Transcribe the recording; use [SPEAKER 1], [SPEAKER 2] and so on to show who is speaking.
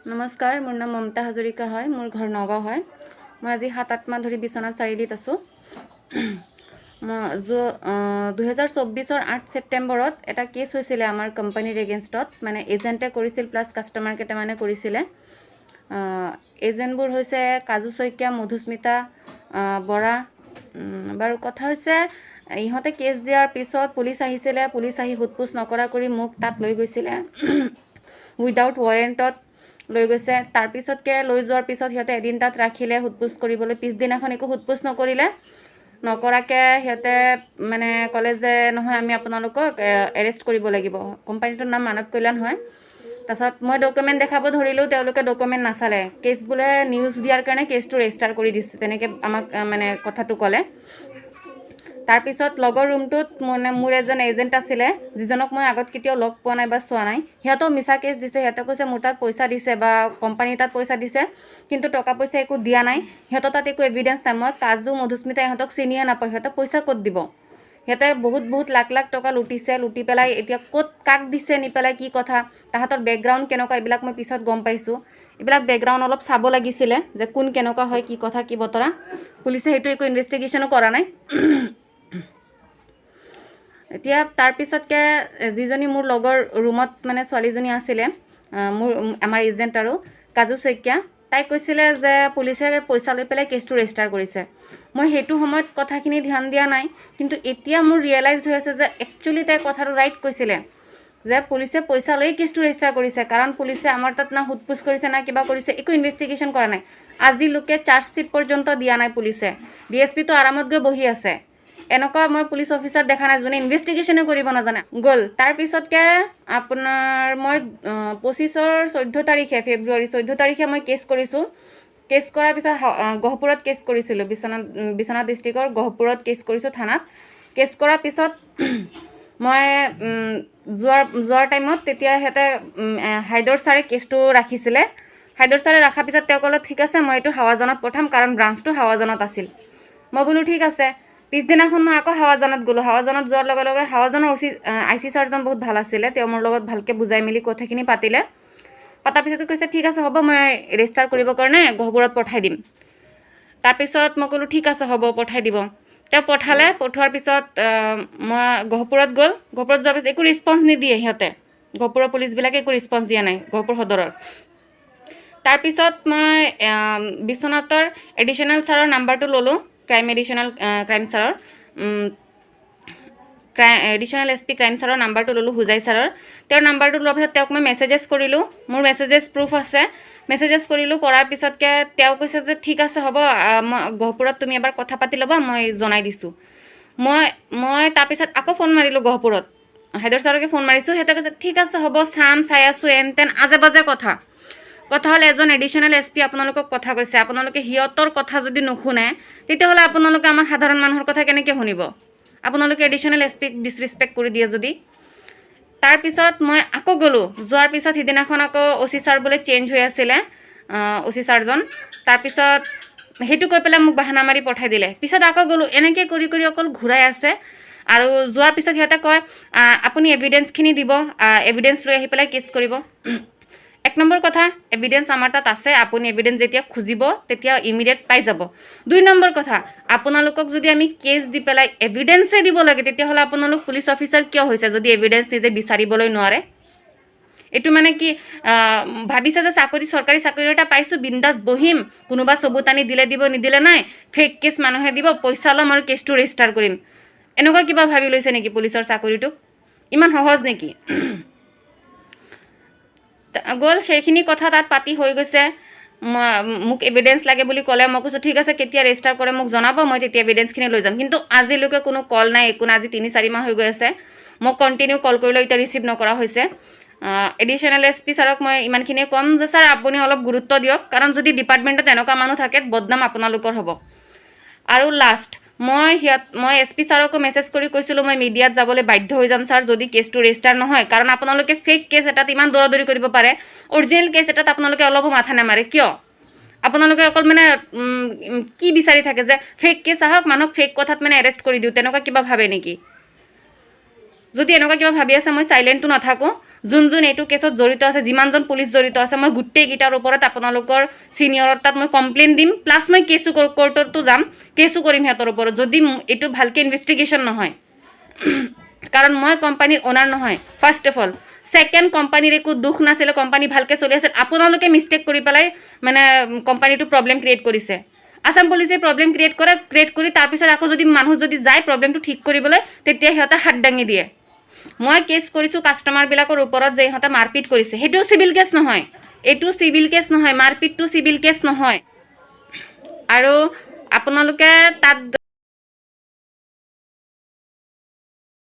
[SPEAKER 1] নমস্কাৰ, মোৰ নাম মমতা হাজৰিকা হয়। মোৰ ঘৰ নগাঁও হয়। মই আজি 7-8 মাহ ধৰি বিশ্বনাথ চাৰিআলিত আছোঁ। মই 2024-ৰ 8 ছেপ্টেম্বৰত এটা কেছ হৈছিলে আমাৰ কোম্পানীৰ এগেইনষ্টত, মানে এজেণ্টে কৰিছিল প্লাছ কাষ্টমাৰ কেইটামানে কৰিছিলে। এজেণ্টবোৰ হৈছে কাজু শইকীয়া, মধুস্মিতা বৰা। বাৰু কথা হৈছে ইহঁতে কেছ দিয়াৰ পিছত পুলিচ আহিছিলে। পুলিচ আহি সোধপোছ নকৰা কৰি মোক তাত লৈ গৈছিলে উইদাউট ৱাৰেণ্টত লৈ গৈছে। তাৰপিছতকৈ লৈ যোৱাৰ পিছত সিহঁতে এদিন তাত ৰাখিলে সোধপোছ কৰিবলৈ। পিছদিনাখন একো সোধপোছ নকৰাকৈ সিহঁতে মানে ক'লে যে নহয়, আমি আপোনালোকক এৰেষ্ট কৰিব লাগিব। কোম্পানীটোৰ নাম মানৱ কল্যাণ হয়। তাৰপাছত মই ডকুমেণ্ট দেখাব ধৰিলোঁ, তেওঁলোকে ডকুমেণ্ট নাচালে। কেছ বোলে নিউজ দিয়াৰ কাৰণে কেছটো ৰেজিষ্টাৰ কৰি দিছে, তেনেকৈ আমাক মানে কথাটো ক'লে। তাৰপিছত লগৰ ৰুমটোত মোৰ এজন এজেণ্ট আছিলে, যিজনক মই আগত কেতিয়াও লগ পোৱা নাই বা চোৱা নাই। সিহঁতেও মিছা কেছ দিছে। সিহঁতে কৈছে মোৰ তাত পইচা দিছে বা কোম্পানীৰ তাত পইচা দিছে, কিন্তু টকা পইচা একো দিয়া নাই। সিহঁতৰ তাত একো এভিডেঞ্চ নাই। মই কাজু, মধুস্মিতা ইহঁতক চিনিয়ে নাপাওঁ। সিহঁতে পইচা ক'ত দিব? সিহঁতে বহুত লাখ টকা লুটিছে। লুটি পেলাই এতিয়া ক'ত কাক দিছে নি পেলাই কি কথা, তাহাঁতৰ বেকগ্ৰাউণ্ড কেনেকুৱা, এইবিলাক মই পিছত গম পাইছোঁ। এইবিলাক বেকগ্ৰাউণ্ড অলপ চাব লাগিছিলে যে কোন কেনেকুৱা হয়, কি কথা কি বতৰা। পুলিচে সেইটো একো ইনভেষ্টিগেশ্যনো কৰা নাই। এতিয়া তাৰপিছতকৈ যিজনী মোৰ লগৰ ৰুমত মানে ছোৱালীজনী আছিলে, আমাৰ এজেণ্ট আৰু কাজু শইকীয়া, তাই কৈছিলে যে পুলিচে পইচা লৈ পেলাই কেছটো ৰেজিষ্টাৰ কৰিছে। মই সেইটো সময়ত কথাখিনি ধ্যান দিয়া নাই, কিন্তু এতিয়া মোৰ ৰিয়েলাইজ হৈ আছে যে একচুৱেলি তাই কথাটো ৰাইট কৈছিলে, যে পুলিচে পইচা লৈ কেছটো ৰেজিষ্টাৰ কৰিছে। কাৰণ পুলিচে আমাৰ তাত না সোধপোছ কৰিছে না কিবা কৰিছে, একো ইনভেষ্টিগেশ্যন কৰা নাই। আজিলৈকে চাৰ্জশ্বিট পৰ্যন্ত দিয়া নাই পুলিচে। DSPটো আৰামত গৈ বহি আছে। এনেকুৱা মই পুলিচ অফিচাৰ দেখা নাই যোনে ইনভেষ্টিগেশ্যনে কৰিব নাজানে। গ'ল। তাৰপিছতকৈ আপোনাৰ মই 14 তাৰিখে ফেব্ৰুৱাৰী 14 তাৰিখে মই কেছ কৰিছোঁ। কেছ কৰাৰ পিছত গহপুৰত কেছ কৰিছিলোঁ, বিশ্বনাথ ডিষ্ট্ৰিক্টৰ গহপুৰত কেছ কৰিছোঁ থানাত। কেছ কৰাৰ পিছত মই যোৱাৰ টাইমত তেতিয়া সিহঁতে হাইদৰ ছাৰে কেছটো ৰাখিছিলে। হাইদৰ ছাৰে ৰখাৰ পিছত তেওঁ ক'লে ঠিক আছে, মই এইটো হাৱাজানত পঠাম, কাৰণ ব্ৰাঞ্চটো হাৱাজানত আছিল। মই বোলো ঠিক আছে। পিছদিনাখন মই আকৌ হাৱাজানত গ'লোঁ। হাৱাজানত যোৱাৰ লগে লগে হাৱাজানৰ IC ছাৰজন বহুত ভাল আছিলে। তেওঁ মোৰ লগত ভালকৈ বুজাই মেলি কথাখিনি পাতিলে। পতাৰ পিছত কৈছে ঠিক আছে হ'ব, মই ৰেজিষ্টাৰ কৰিবৰ কাৰণে গহপুৰত পঠাই দিম। তাৰপিছত মই ক'লোঁ ঠিক আছে হ'ব, পঠাই দিব। তেওঁ পঠালে। পঠোৱাৰ পিছত মই গহপুৰত গহপুৰত যোৱাৰ পিছত একো ৰেছপঞ্চ নিদিয়ে সিহঁতে। গহপুৰৰ পুলিচবিলাকে একো ৰেছপঞ্চ দিয়া নাই, গহপুৰ সদৰৰ। তাৰপিছত মই বিশ্বনাথৰ এডিশ্যনেল ছাৰৰ নাম্বাৰটো ল'লোঁ, ক্ৰাইম ছাৰৰ, এডিশ্যনেল SP ক্ৰাইম ছাৰৰ নাম্বাৰটো ল'লোঁ, হুজাই ছাৰৰ। তেওঁৰ নাম্বাৰটো লোৱাৰ পিছত তেওঁক মই মেছেজেছ কৰিলোঁ। মোৰ মেছেজেছ প্ৰুফ আছে। মেছেজেছ কৰিলোঁ। কৰাৰ পিছতকৈ তেওঁ কৈছে যে ঠিক আছে হ'ব, মই গহপুৰত তুমি এবাৰ কথা পাতি ল'বা, মই জনাই দিছোঁ। মই তাৰপিছত আকৌ ফোন মাৰিলোঁ গহপুৰত, হাইদৰ ছাৰকে ফোন মাৰিছোঁ। সিহঁতে কৈছে ঠিক আছে হ'ব, চাই আছোঁ, এন আজে বাজে কথা হ'ল। এজন এডিশ্যনেল SP আপোনালোকক কথা কৈছে, আপোনালোকে সিহঁতৰ কথা যদি নুশুনে, তেতিয়াহ'লে আপোনালোকে আমাৰ সাধাৰণ মানুহৰ কথা কেনেকৈ শুনিব? আপোনালোকে এডিশ্যনেল SPক ডিছৰেচপেক্ট কৰি দিয়ে যদি। তাৰপিছত মই আকৌ গ'লোঁ। যোৱাৰ পিছত সিদিনাখন আকৌ OC ছাৰ বোলে চেঞ্জ হৈ আছিলে, OC ছাৰজন। তাৰপিছত সেইটো কৈ পেলাই মোক বাহানা মাৰি পঠাই দিলে। পিছত আকৌ গ'লোঁ। এনেকৈ কৰি অকল ঘূৰাই আছে। আৰু যোৱাৰ পিছত সিহঁতে কয় আপুনি এভিডেঞ্চখিনি দিব, এভিডেঞ্চ লৈ আহি পেলাই কেছ কৰিব। 1 নম্বৰ কথা, এভিডেঞ্চ আমাৰ তাত আছে। আপুনি এভিডেঞ্চ যেতিয়া খুজিব তেতিয়া ইমিডিয়েট পাই যাব। 2 নম্বৰ কথা, আপোনালোকক যদি আমি কেছ দি পেলাই এভিডেঞ্চে দিব লাগে, তেতিয়াহ'লে আপোনালোক পুলিচ অফিচাৰ কিয় হৈছে যদি এভিডেঞ্চ নিজে বিচাৰিবলৈ নোৱাৰে? এইটো মানে কি ভাবিছে যে চৰকাৰী চাকৰি এটা পাইছোঁ, বিন্দাছ বহিম, কোনোবা চবুত আনি দিলে দিব, নিদিলে নাই, ফেক কেছ মানুহে দিব, পইচা ল'ম আৰু কেছটো ৰেজিষ্টাৰ কৰিম। এনেকুৱা কিবা ভাবি লৈছে নেকি পুলিচৰ চাকৰিটোক? ইমান সহজ নেকি? গ'ল। সেইখিনি কথা তাত পাতি হৈ গৈছে। মোক এভিডেঞ্চ লাগে বুলি ক'লে। মই কৈছোঁ ঠিক আছে, কেতিয়া ৰেজিষ্টাৰ কৰে মোক জনাব, মই তেতিয়া এভিডেঞ্চখিনি লৈ যাম। কিন্তু আজিলৈকে কোনো কল নাই, একো নাই। আজি 3-4 মাহ হৈ গৈ আছে। মোক কণ্টিনিউ কল কৰিলেও এতিয়া ৰিচিভ নকৰা হৈছে। এডিশ্যনেল SP ছাৰক মই ইমানখিনিয়ে ক'ম যে ছাৰ আপুনি অলপ গুৰুত্ব দিয়ক, কাৰণ যদি ডিপাৰ্টমেণ্টত এনেকুৱা মানুহ থাকে, বদনাম আপোনালোকৰ হ'ব। আৰু লাষ্ট, মই SP ছাৰকো মেছেজ কৰি কৈছিলোঁ মই মিডিয়াত যাবলৈ বাধ্য হৈ যাম ছাৰ যদি কেছটো ৰেজিষ্টাৰ নহয়, কাৰণ আপোনালোকে ফেক কেছ এটাত ইমান দৌৰাদৌৰি কৰিব পাৰে, অৰিজিনেল কেছ এটাত আপোনালোকে অলপো মাথা নামাৰে কিয়? আপোনালোকে অকল মানে কি বিচাৰি থাকে যে ফেক কেছ আহক, মানুহক ফেক কথাত মানে এৰেষ্ট কৰি দিওঁ, তেনেকুৱা কিবা ভাবে নেকি? যদি এনেকুৱা কিবা ভাবি আছে, মই চাইলেণ্টটো নাথাকোঁ। যোন যোন এইটো কেছত জড়িত আছে, যিমানজন পুলিচ জড়িত আছে, মই গোটেইকেইটাৰ ওপৰত আপোনালোকৰ ছিনিয়ৰৰ তাত মই কমপ্লেইন দিম, প্লাছ মই কেছো কোৰ্টতো যাম, কেছো কৰিম সিহঁতৰ ওপৰত, যদি এইটো ভালকৈ ইনভেষ্টিগেশ্যন নহয়। কাৰণ মই কোম্পানীৰ অ'নাৰ নহয়, ফাৰ্ষ্ট অফ অল। ছেকেণ্ড, কোম্পানীৰ একো দুখ নাছিলে, কোম্পানী ভালকৈ চলি আছিল, আপোনালোকে মিষ্টেক কৰি পেলাই মানে কোম্পানীটো প্ৰব্লেম ক্ৰিয়েট কৰিছে। আছাম পুলিচে প্ৰব্লেম ক্ৰিয়েট কৰি তাৰপিছত আকৌ যদি মানুহ যদি যায় প্ৰব্লেমটো ঠিক কৰিবলৈ, তেতিয়া সিহঁতে হাত দাঙি দিয়ে। মই কেছ কৰিছোঁ কাষ্টমাৰবিলাকৰ ওপৰত যে ইহঁতে মাৰপিট কৰিছে, সেইটোও চিভিল কেছ নহয়, এইটো চিভিল কেছ নহয়, মাৰপিটটো চিভিল কেছ নহয়। আৰু আপোনালোকে তাত